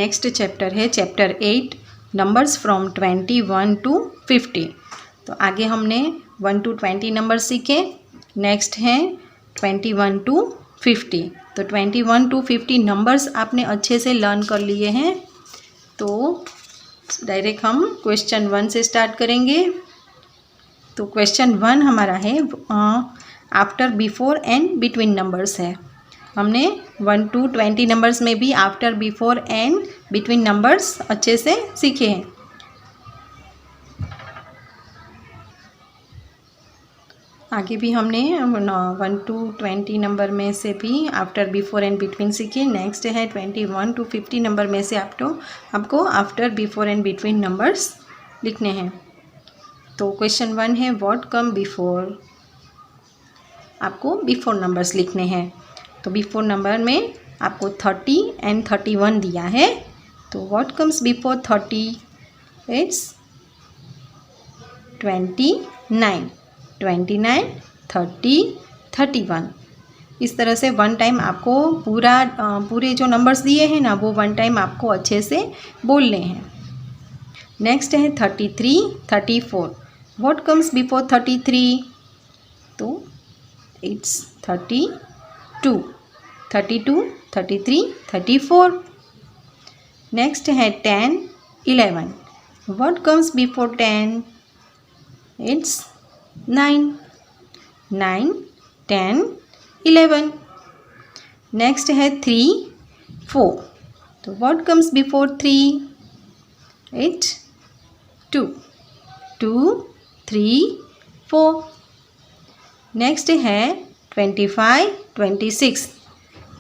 Next chapter है chapter 8 numbers from 21 to 50। तो आगे हमने 1 to 20 नंबर सीखे। नेक्स्ट हैं 21 to 50। तो 21 to 50 नंबर्स आपने अच्छे से लर्न कर लिए हैं। तो डायरेक्ट हम क्वेश्चन 1 से स्टार्ट करेंगे। तो क्वेश्चन 1 हमारा है after, before and between numbers है। हमने 1 to 20 नंबर्स में भी after, before and between numbers अच्छे से सीखे हैं। आगे भी हमने 1 to 20 नंबर में से भी आफ्टर, बिफोर एंड बिटवीन सीखे। नेक्स्ट है 21 to 50 नंबर में से आपको after, before and between numbers लिखने हैं। तो क्वेश्चन 1 है व्हाट कम बिफोर। आपको बिफोर नंबर्स लिखने हैं। तो बिफोर नंबर में आपको 30 एंड 31 दिया है। तो व्हाट कम्स बिफोर 30? इट्स 29, 30, 31। इस तरह से वन टाइम आपको पूरे जो नंबर्स दिए हैं ना वो वन टाइम आपको अच्छे से बोलने हैं। नेक्स्ट है 33, 34। What comes before 33? तो इट्स 32, 33, 34। नेक्स्ट है 10, 11। What comes before 10? It's 9, 10, 11। Next है 3, 4। तो what comes before 3? It's 2, 3, 4। Next है 25, 26।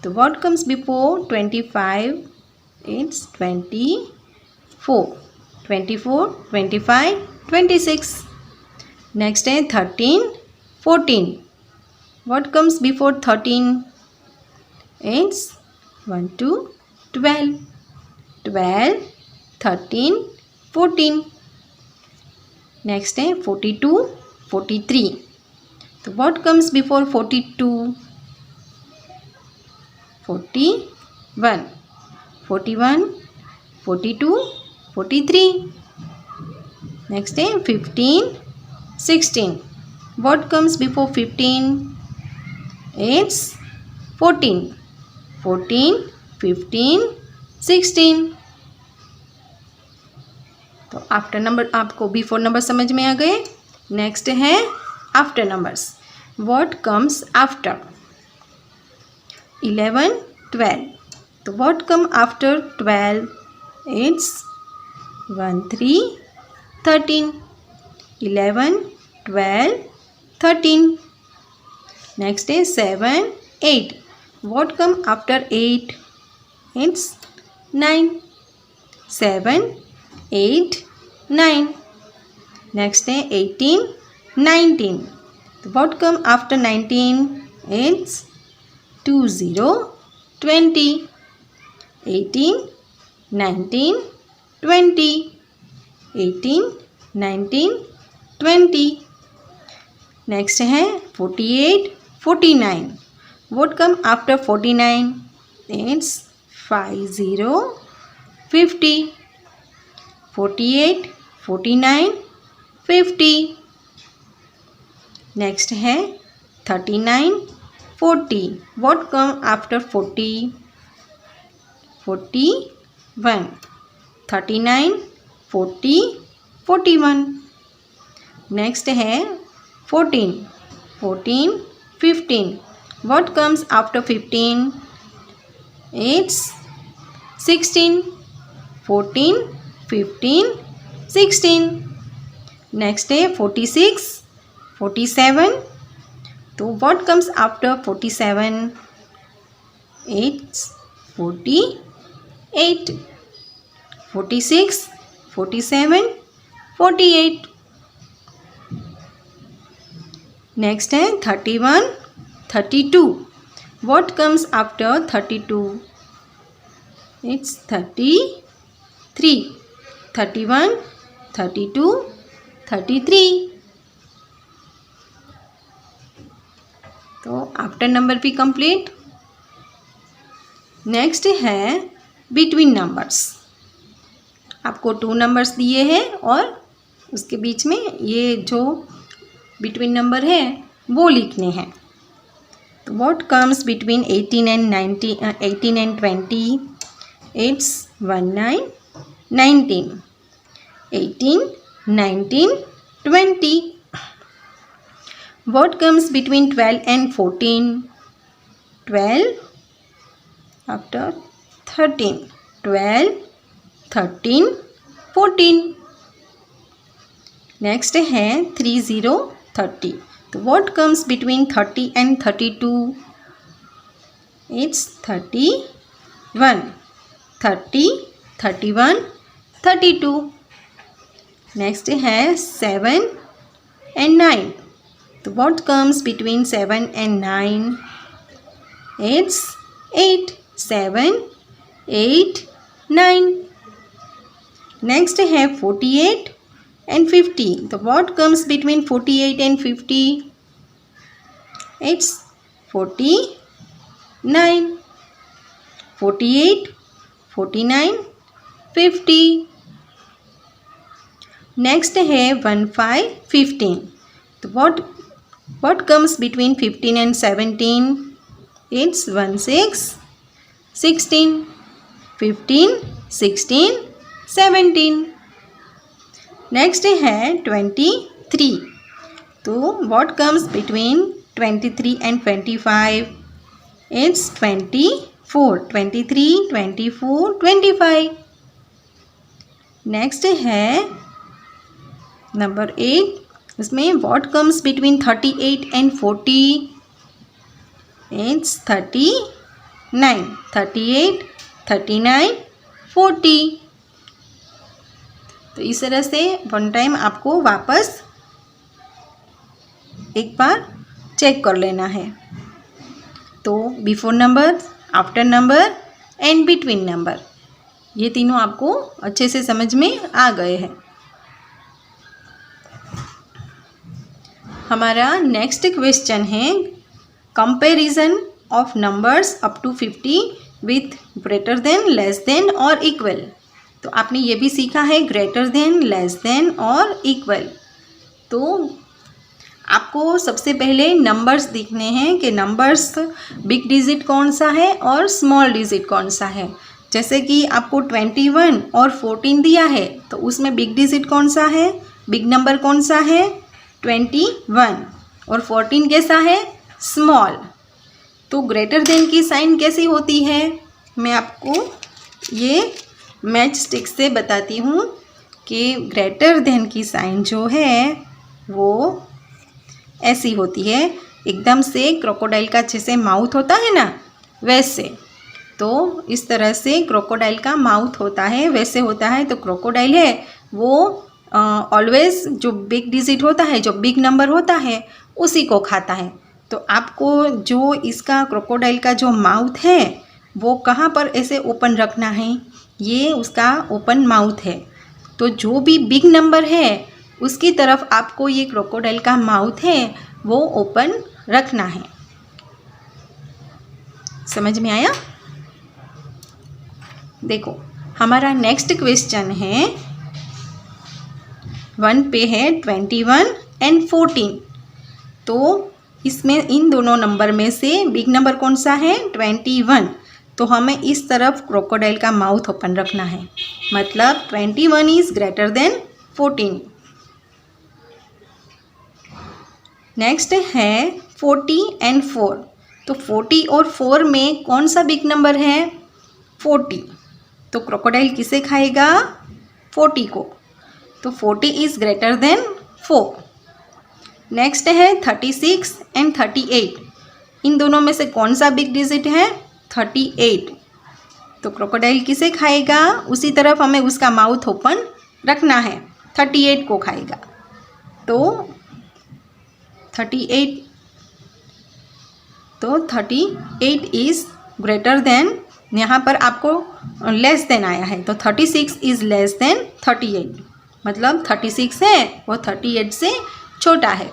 तो what comes before 25? It's 24, 25, 26। Next है 13, 14। What comes before 13? It's 1 to 12, 13, 14। Next है 42, 43। तो व्हाट कम्स बिफोर 42? 41, 42, 43। नेक्स्ट है 15, 16। What comes before 15? इट्स 14, 15, 16। तो आफ्टर नंबर आपको बिफोर नंबर समझ में आ गए। नेक्स्ट है after numbers. What comes after? 11, 12। तो what come after 12? It's 1, 3, 13, 11, 12, 13। Next है 7, 8। What come after 8? It's 9, 7, 8, 9। Next है 18, 19। तो what come after 19? It's 20, 20, 18, 19, 20, 18, 19, 20। Next है 48, 49। What come after 49? It's 50, 50, 48, 49, 50। Next है 39, 40। What come after 40? 41, 39, 40, 41। नेक्स्ट है 14, 15। What comes after 15? It's 16, 14, 15, 16। Next है 46, 47। तो what comes after 47? It's 48, 46, 47, 48। Next है 31, 32। What comes after 32? It's 33, 31, 32, 33। तो after number भी कंप्लीट। नेक्स्ट है between numbers. आपको 2 नंबर्स दिए हैं और उसके बीच में ये जो बिटवीन नंबर है वो लिखने हैं। तो what comes between 18 and 20? It's 19, 19, 18, 19, 20. What comes between 12 and 14? 12 after 13, 12, 13, 14. Next है 30, 30. तो what comes between 30 and 32? It's 31, 30, 31, 32. Next है 7 and 9. तो what comes between 7 and 9? It's 8, 7, 8, 9. Next है 48 and 50. तो what comes between 48 and 50? It's 49, 48, 49, 50. Next है 15, 15. तो what comes between 15 and 17? It's 16, 16, 15, 16, 17. Next है 23. तो what comes between 23 and 25? It's 24, 23, 24, 25. Next है number 8. इसमें what comes between 38 and 40? It's 39, 38, 39, 40. तो इस तरह से वन टाइम आपको वापस एक बार चेक कर लेना है। तो before number, after number and between number, ये तीनों आपको अच्छे से समझ में आ गए हैं। हमारा नेक्स्ट क्वेश्चन है comparison of numbers up to 50 with greater than, less than और इक्वल। तो आपने ये भी सीखा है ग्रेटर देन, लेस देन और इक्वल। तो आपको सबसे पहले नंबर्स देखने हैं कि नंबर्स बिग डिजिट कौन सा है और स्मॉल डिजिट कौन सा है। जैसे कि आपको 21 और 14 दिया है, तो उसमें बिग डिजिट कौन सा है, बिग नंबर कौन सा है, 21, और 14 कैसा है, स्मॉल। तो ग्रेटर देन की साइन कैसी होती है, मैं आपको ये मैच स्टिक से बताती हूँ कि ग्रेटर देन की साइन जो है वो ऐसी होती है, एकदम से क्रोकोडाइल का जैसे माउथ होता है ना वैसे। तो इस तरह से क्रोकोडाइल का माउथ होता है, वैसे होता है। तो क्रोकोडाइल है वो ऑलवेज जो बिग डिजिट होता है, जो बिग नंबर होता है, उसी को खाता है। तो आपको जो इसका क्रोकोडाइल का जो माउथ है वो कहाँ पर ऐसे ओपन रखना है, ये उसका ओपन माउथ है। तो जो भी बिग नंबर है उसकी तरफ आपको ये क्रोकोडाइल का माउथ है वो ओपन रखना है। समझ में आया? देखो हमारा नेक्स्ट क्वेश्चन है 1 पे है 21 एंड 14। तो इसमें इन दोनों नंबर में से बिग नंबर कौन सा है, 21। तो हमें इस तरफ क्रोकोडाइल का माउथ ओपन रखना है, मतलब 21 इज ग्रेटर देन 14। नेक्स्ट है 40 एंड 4। तो 40 और 4 में कौन सा बिग नंबर है, 40। तो क्रोकोडाइल किसे खाएगा, 40 को। तो 40 इज ग्रेटर देन 4। नेक्स्ट है 36 एंड 38। इन दोनों में से कौन सा बिग डिजिट है, 38। तो क्रोकोडाइल किसे खाएगा, उसी तरफ हमें उसका माउथ ओपन रखना है, 38 को खाएगा। तो 38 इज ग्रेटर देन, यहाँ पर आपको लेस देन आया है, तो 36 इज लेस देन 38, मतलब 36 है वो 38 से छोटा है।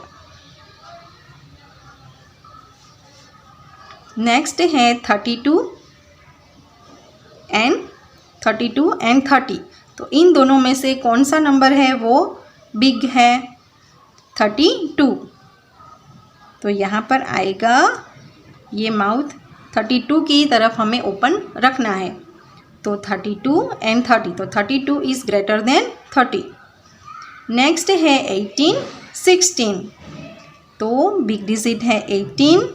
नेक्स्ट है 32 एंड 32 एंड 30। तो इन दोनों में से कौन सा नंबर है वो बिग है? 32। तो यहाँ पर आएगा ये माउथ 32 की तरफ हमें ओपन रखना है। तो 32 एंड 30, तो 32 इज़ ग्रेटर देन 30। नेक्स्ट है 18, 16। तो बिग डिजिट है 18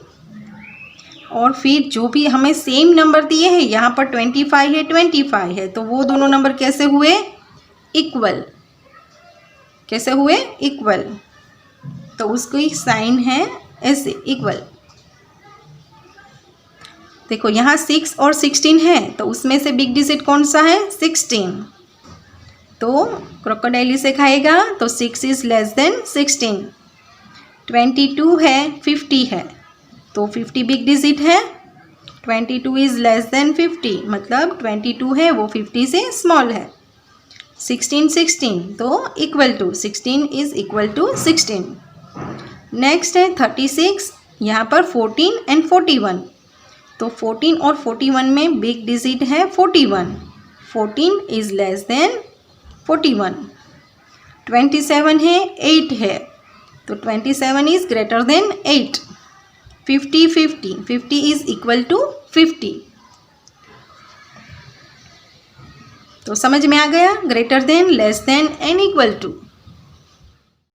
और फिर जो भी हमें सेम नंबर दिए हैं, यहाँ पर 25 है, 25 है, तो वो दोनों नंबर कैसे हुए? इक्वल। कैसे हुए? इक्वल। तो उसकी साइन है ऐसे, इक्वल। देखो यहाँ 6 और 16 है, तो उसमें से बिग डिजिट कौन सा है? 16। तो क्रोकोडाइल इसे खाएगा, तो 6 इज़ लेस देन 16। 22 है, 50 है, तो 50 बिग डिजिट है। 22 इज़ लेस देन 50, मतलब 22 है वो 50 से स्मॉल है। 16, 16, तो equal to 16 is equal to 16। Next है 36, यहाँ पर 14 एंड 41। तो 14 और 41 में बिग डिजिट है 41। 14 इज़ लेस देन 41। 27 है, 8 है, तो 27 is greater than 8। 50, 50, 50 is equal to 50। तो समझ में आ गया? Greater than, less than and equal to.